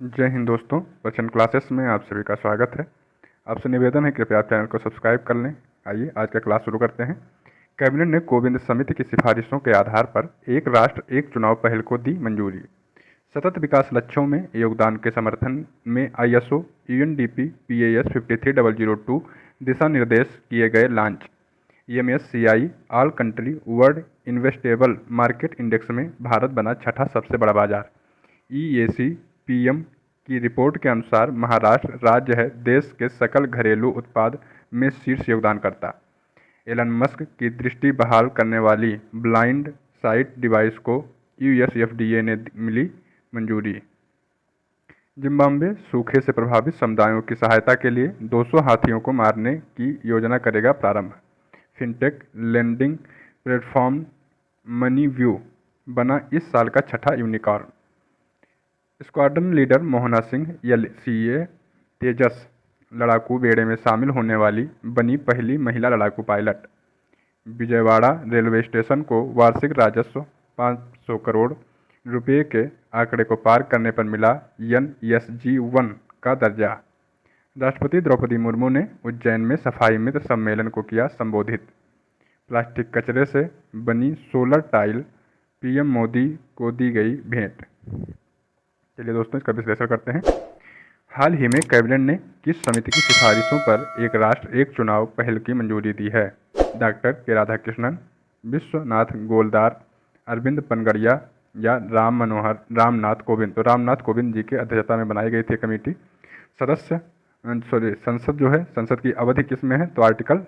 जय हिंद दोस्तों, बच्चन क्लासेस में आप सभी का स्वागत है। आपसे निवेदन है कृपया आप चैनल को सब्सक्राइब कर लें। आइए आज का क्लास शुरू करते हैं। कैबिनेट ने कोविंद समिति की सिफारिशों के आधार पर एक राष्ट्र एक चुनाव पहल को दी मंजूरी। सतत विकास लक्ष्यों में योगदान के समर्थन में ISO UNDP PAS 53002 दिशा निर्देश किए गए launch. MSCI all country world investable market index में भारत बना छठा सबसे बड़ा बाजार। EAC PM की रिपोर्ट के अनुसार महाराष्ट्र राज्य है देश के सकल घरेलू उत्पाद में शीर्ष योगदानकर्ता। एलन मस्क की दृष्टि बहाल करने वाली ब्लाइंड साइट डिवाइस को US FDA ने मिली मंजूरी। जिम्बाब्वे सूखे से प्रभावित समुदायों की सहायता के लिए 200 हाथियों को मारने की योजना करेगा प्रारंभ। फिनटेक लेंडिंग प्लेटफॉर्म मनीव्यू बना इस साल का छठा unicorn. Squadron leader Mohana Singh LCA Tejas लड़ाकू बेड़े में शामिल होने वाली बनी पहली महिला लड़ाकू पायलट। विजयवाड़ा रेलवे स्टेशन को वार्षिक राजस्व 500 करोड़ रुपये के आंकड़े को पार करने पर मिला NSG 1 का दर्जा। राष्ट्रपति द्रौपदी मुर्मू ने उज्जैन में सफाई मित्र सम्मेलन को किया संबोधित। प्लास्टिक कचरे से बनी सोलर टाइल PM मोदी को दी गई भेंट। चलिए दोस्तों, इसका विश्लेषण करते हैं। हाल ही में कैबिनेट ने किस समिति की सिफारिशों पर एक राष्ट्र एक चुनाव पहल की मंजूरी दी है? डॉक्टर के राधाकृष्णन, विश्वनाथ गोलदार, अरविंद पनगड़िया या रामनाथ कोविंद। तो रामनाथ कोविंद जी की अध्यक्षता में बनाई गई थी कमेटी। संसद जो है, संसद की अवधि किस में है? तो आर्टिकल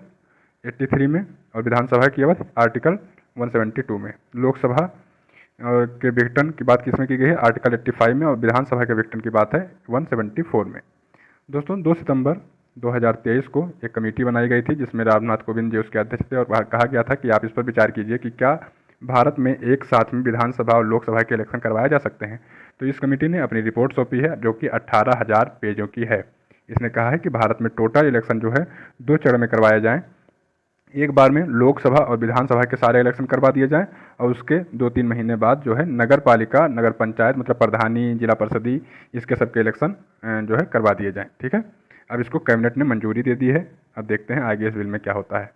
83 में, और विधानसभा की अवधि आर्टिकल 172 में। लोकसभा के विघटन की बात किसमें की गई है? आर्टिकल 85 में, और विधानसभा के विघटन की बात है 174 में। दोस्तों 2 सितंबर 2023 को एक कमेटी बनाई गई थी जिसमें रामनाथ कोविंद जी उसके अध्यक्ष थे, और कहा गया था कि आप इस पर विचार कीजिए कि क्या भारत में एक साथ में विधानसभा और लोकसभा के इलेक्शन करवाए जा सकते हैं। तो इस कमेटी ने अपनी रिपोर्ट सौंपी है जो कि 18,000 पेजों की है। इसने कहा है कि भारत में टोटल इलेक्शन जो है 2 चरण में करवाए जाएँ। एक बार में लोकसभा और विधानसभा के सारे इलेक्शन करवा दिए जाएं, और उसके 2-3 महीने बाद जो है नगर पालिका, नगर पंचायत मतलब प्रधानी, जिला परिषदी, इसके सबके इलेक्शन जो है करवा दिए जाएं। ठीक है, अब इसको कैबिनेट ने मंजूरी दे दी है। अब देखते हैं आगे इस बिल में क्या होता है।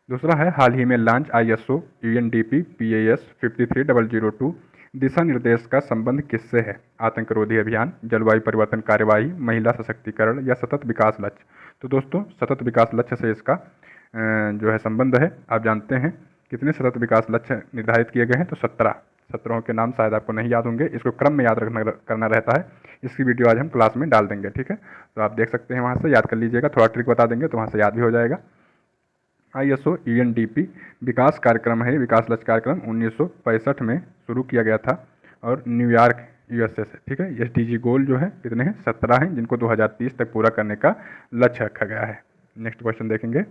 दूसरा है हाल ही में लॉन्च ISO UNDP PAS 53002 दिशा निर्देश का संबंध किससे है? आतंकरोधी अभियान, जलवायु परिवर्तन कार्यवाही, महिला सशक्तिकरण या सतत विकास लक्ष्य। तो दोस्तों सतत विकास लक्ष्य से इसका जो है संबंध है। आप जानते हैं कितने सतत विकास लक्ष्य निर्धारित किए गए हैं? तो 17 के नाम शायद आपको नहीं याद होंगे, इसको क्रम में याद करना रहता है। इसकी वीडियो आज हम क्लास में डाल देंगे। ठीक है, तो आप देख सकते हैं, वहाँ से याद कर लीजिएगा, थोड़ा ट्रिक बता देंगे तो वहाँ से याद भी हो जाएगा। ISO UNDP विकास कार्यक्रम है, विकास लक्ष्य कार्यक्रम 1965 में शुरू किया गया था और न्यूयॉर्क USA से। ठीक है, SDG गोल जो है कितने हैं? 17 हैं, जिनको 2030 तक पूरा करने का लक्ष्य रखा गया है। नेक्स्ट क्वेश्चन देखेंगे।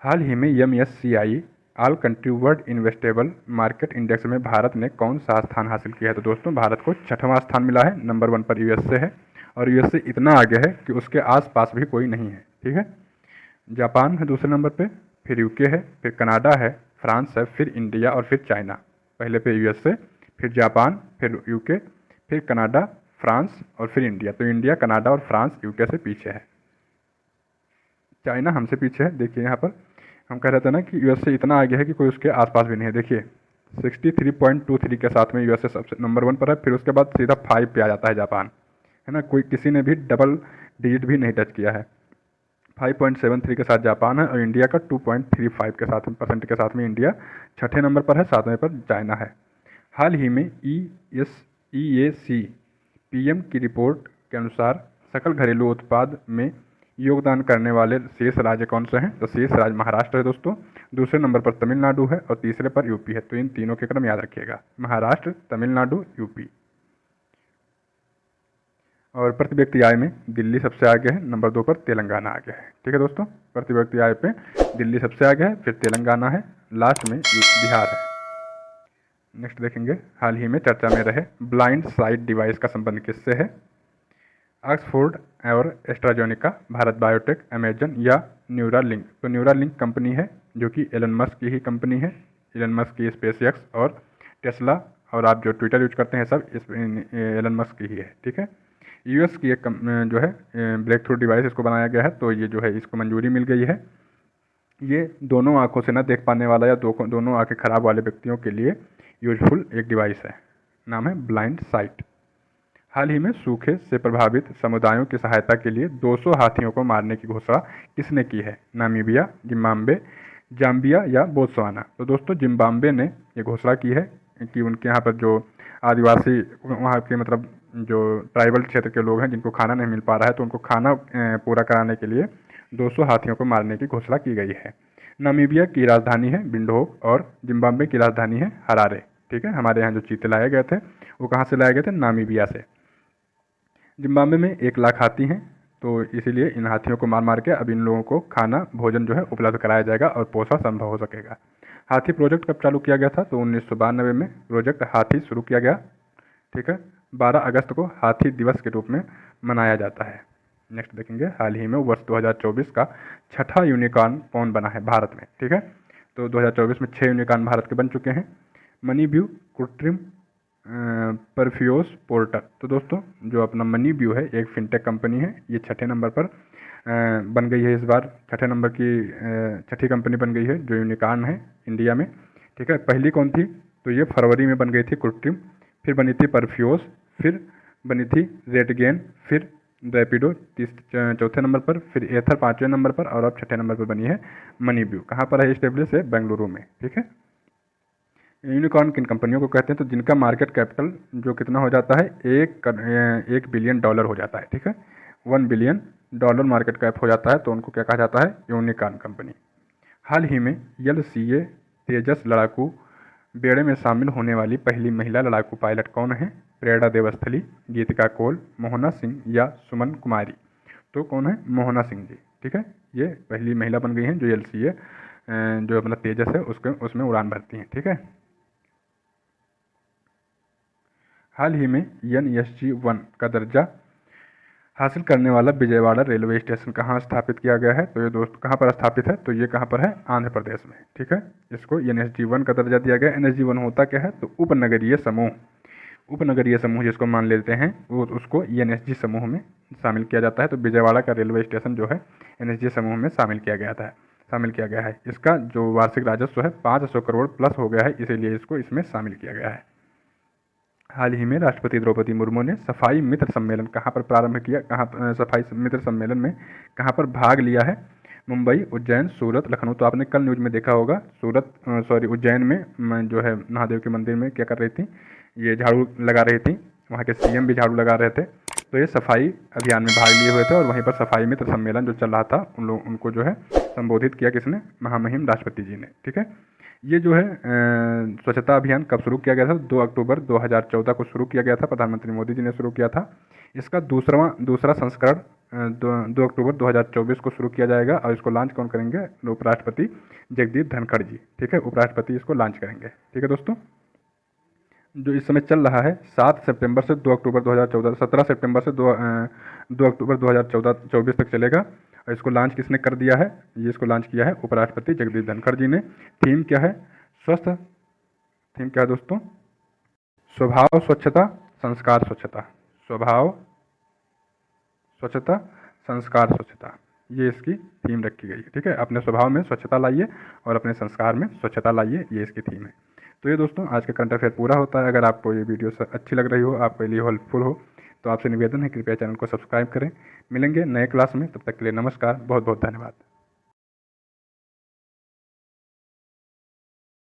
हाल ही में MSCI all country world investable market index में भारत ने कौन सा स्थान हासिल किया है? तो दोस्तों भारत को 6वां स्थान मिला है। नंबर 1 पर USA है, और USA इतना आगे है कि उसके आसपास भी कोई नहीं है। ठीक है, जापान है दूसरे नंबर पे, फिर UK है, फिर कनाडा है, फ्रांस है, फिर इंडिया और फिर चाइना। पहले पे USA, फिर जापान, फिर UK, फिर कनाडा, फ्रांस और फिर इंडिया। तो इंडिया, कनाडा और फ्रांस UK से पीछे है। चाइना हमसे पीछे है। देखिए यहाँ पर हम कह रहे थे ना कि USA इतना आगे है कि कोई उसके आसपास भी नहीं है। देखिए 63.23 के साथ में USA सबसे नंबर 1 पर है, फिर उसके बाद सीधा 5 पे आ जाता है जापान, है ना। कोई किसी ने भी डबल डिजिट भी नहीं टच किया है। 5.73 के साथ जापान है, और इंडिया का 2.35 के साथ % के साथ में इंडिया 6ठे नंबर पर है, 7वें पर चाइना है। हाल ही में EAC PM की रिपोर्ट के अनुसार सकल घरेलू उत्पाद में योगदान करने वाले शेष राज्य कौन से हैं? तो शेष राज्य महाराष्ट्र है दोस्तों, दूसरे नंबर पर तमिलनाडु है, और तीसरे पर UP है। तो इन तीनों के क्रम याद रखिएगा, महाराष्ट्र, तमिलनाडु, UP। और प्रति व्यक्ति आय में दिल्ली सबसे आगे है, नंबर 2 पर तेलंगाना आगे है। ठीक है दोस्तों, प्रति व्यक्ति आय पे दिल्ली सबसे आगे है, फिर तेलंगाना है, लास्ट में बिहार है। नेक्स्ट देखेंगे। हाल ही में चर्चा में रहे ब्लाइंड साइट डिवाइस का संबंध किससे है? ऑक्सफोर्ड और एस्ट्राजेनेका, भारत बायोटेक, अमेजन या न्यूरालिंक। तो न्यूरालिंक कंपनी है जो कि एलन मस्क की ही कंपनी है। एलन मस्क की SpaceX और टेस्ला और आप जो ट्विटर यूज करते हैं सब इस एलन मस्क की ही है, ठीक है। यूएस की एक जो है ब्रेक थ्रू डिवाइस इसको बनाया गया है, तो ये जो है इसको मंजूरी मिल गई है। ये दोनों आँखों से न देख पाने वाला या दोनों आँखें खराब वाले व्यक्तियों के लिए यूजफुल एक डिवाइस है, नाम है ब्लाइंड साइट। हाल ही में सूखे से प्रभावित समुदायों की सहायता के लिए 200 हाथियों को मारने की घोषणा किसने की है? नामीबिया, जिम्बाब्वे, जाम्बिया या बोत्सवाना? तो दोस्तों जिम्बाब्वे ने ये घोषणा की है कि उनके यहाँ पर जो आदिवासी वहाँ के मतलब जो ट्राइबल क्षेत्र के लोग हैं जिनको खाना नहीं मिल पा रहा है, तो उनको खाना पूरा कराने के लिए 200 हाथियों को मारने की घोषणा की गई है। नामीबिया की राजधानी है विंडहोक और जिम्बाब्वे की राजधानी है हरारे, ठीक है। हमारे यहाँ जो चीते लाए गए थे वो कहाँ से लाए गए थे? नामीबिया से। जिम्बाब्वे में 1 लाख हाथी हैं, तो इसीलिए इन हाथियों को मार मार के अब इन लोगों को खाना भोजन जो है उपलब्ध कराया जाएगा और पोषण संभव हो सकेगा। हाथी प्रोजेक्ट कब चालू किया गया था? तो 1992 में प्रोजेक्ट हाथी शुरू किया गया, ठीक है। 12 अगस्त को हाथी दिवस के रूप में मनाया जाता है। नेक्स्ट देखेंगे, हाल ही में वर्ष 2024 का 6ठा यूनिकॉर्न पौन बना है भारत में, ठीक है। तो 2024 में 6 यूनिकॉर्न भारत के बन चुके हैं। मनी व्यू कृत्रिम परफ्यूज पोर्टल, तो दोस्तों जो अपना मनी व्यू है एक फिनटेक कंपनी है, ये 6ठे नंबर पर बन गई है। इस बार 6ठे नंबर की 6ठी कंपनी बन गई है जो यूनिकॉर्न है इंडिया में, ठीक है। पहली कौन थी? तो ये फरवरी में बन गई थी कृत्रिम, फिर बनी थी परफ्यूज, फिर बनी थी रेडगेन, फिर रैपिडो चौथे नंबर पर, फिर एथर 5वें नंबर पर और अब 6ठे नंबर पर बनी है मनी व्यू। कहाँ पर है इस्टेब्लिश? है बेंगलुरु में, ठीक है। यूनिकॉर्न किन कंपनियों को कहते हैं? तो जिनका मार्केट कैपिटल जो कितना हो जाता है 1 बिलियन डॉलर हो जाता है, ठीक है। 1 बिलियन डॉलर मार्केट कैप हो जाता है तो उनको क्या कहा जाता है? Unicorn company. हाल ही में LCA तेजस लड़ाकू बेड़े में शामिल होने वाली पहली महिला लड़ाकू पायलट कौन है? प्रेरणा देवस्थली, गीतिका कौल, मोहना सिंह या सुमन कुमारी? तो कौन है? मोहना सिंह जी, ठीक है। ये पहली महिला बन गई हैं जो LCA जो अपना तेजस है उसमें उड़ान भरती हैं, ठीक है। हाल ही में NSG-1 का दर्जा हासिल करने वाला विजयवाड़ा रेलवे स्टेशन कहाँ स्थापित किया गया है? तो ये दोस्त कहाँ पर स्थापित है? तो ये कहाँ पर है? आंध्र प्रदेश में, ठीक है। इसको NSG-1 का दर्जा दिया गया। NSG-1 होता क्या है? तो उपनगरीय समूह, उपनगरीय समूह जिसको मान लेते हैं वो उसको NSG समूह में शामिल किया जाता है। तो विजयवाड़ा का रेलवे स्टेशन जो है NSG समूह में शामिल किया गया है। इसका जो वार्षिक राजस्व है 500 करोड़ प्लस हो गया है, इसीलिए इसको इसमें शामिल किया गया है। हाल ही में राष्ट्रपति द्रौपदी मुर्मू ने सफाई मित्र सम्मेलन कहाँ पर प्रारंभ किया? सफाई मित्र सम्मेलन में कहाँ पर भाग लिया है? मुंबई, उज्जैन, सूरत, लखनऊ। तो आपने कल न्यूज़ में देखा होगा उज्जैन में जो है महादेव के मंदिर में क्या कर रही थी? ये झाड़ू लगा रही थी, वहाँ के CM भी झाड़ू लगा रहे थे। तो ये सफाई अभियान में भाग लिए हुए थे और वहीं पर सफाई मित्र सम्मेलन जो चल रहा था उनको जो है संबोधित किया किसने? महामहिम राष्ट्रपति जी ने, ठीक है। ये जो है स्वच्छता अभियान कब शुरू किया गया था? 2 अक्टूबर 2014 को शुरू किया गया था, प्रधानमंत्री मोदी जी ने शुरू किया था। इसका दूसरा संस्करण 2 अक्टूबर 2024 को शुरू किया जाएगा और इसको लॉन्च कौन करेंगे? उपराष्ट्रपति जगदीप धनखड़ जी, ठीक है। उपराष्ट्रपति इसको लॉन्च करेंगे, ठीक है दोस्तों। जो इस समय चल रहा है 7 सितंबर से 2 अक्टूबर 2014, 17 सितंबर से 2 अक्टूबर 2024 तक चलेगा और इसको लॉन्च किसने कर दिया है? ये इसको लॉन्च किया है उपराष्ट्रपति जगदीप धनखड़ जी ने। थीम क्या है? स्वस्थ। थीम क्या है दोस्तों? स्वभाव स्वच्छता, संस्कार स्वच्छता। स्वभाव स्वच्छता, संस्कार स्वच्छता, ये इसकी थीम रखी गई है, ठीक है। अपने स्वभाव में स्वच्छता लाइए और अपने संस्कार में स्वच्छता लाइए, ये इसकी थीम है। तो ये दोस्तों आज का करंट अफेयर पूरा होता है। अगर आपको ये वीडियो अच्छी लग रही हो, आपके लिए हेल्पफुल हो, तो आपसे निवेदन है कृपया चैनल को सब्सक्राइब करें। मिलेंगे नए क्लास में, तब तक के लिए नमस्कार, बहुत बहुत धन्यवाद।